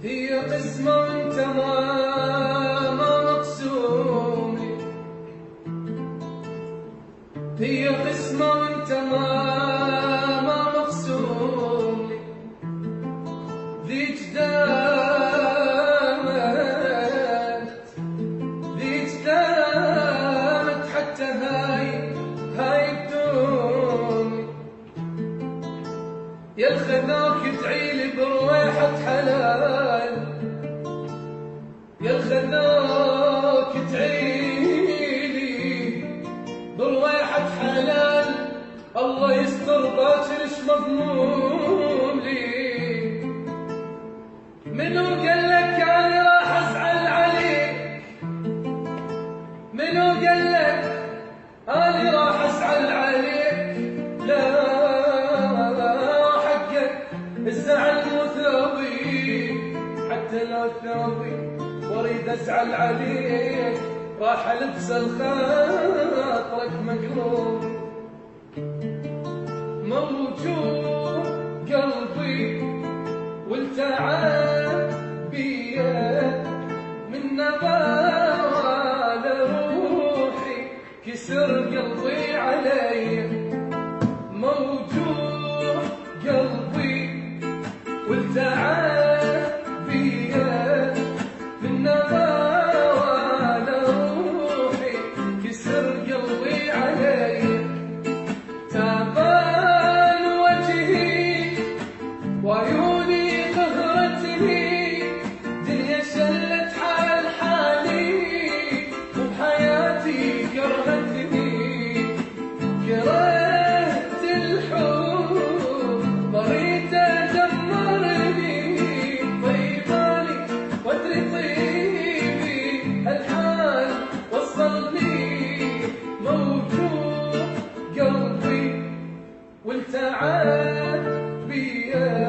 هي قسمة وانت ما مقسوم لي، هي قسمة وانت ما مقسوم لي، ذيك دامت حتى هاي بدوني، يا الخذاك ادعيلي برويحة حلال، يا الخذاك ادعيلي برويحة حلال، الله يستر باكر اش مضمون لي. منو قالك اني راح ازعل عليك؟ منو قالك اني راح ازعل عليك؟ لا حقك الزعل مو ثوبي، حتى لو ثوبي واريد ازعل عليك راح البس الخاطرك مقلوب. موجود قلبي وانت عابية من نبال روحي، كسر قلبي علي. موجود قلبي وانت عابية من نبال روحي، كسر قلبي علي. تعبان وجهي وعيوني قهرتني، دنيا شلت حال حالي وبحياتي كرهتني. كرهت الحب ضريت دمرني، طيباني وادري طيبي الحال وصلني. موجود قلبي وانت عاد بيا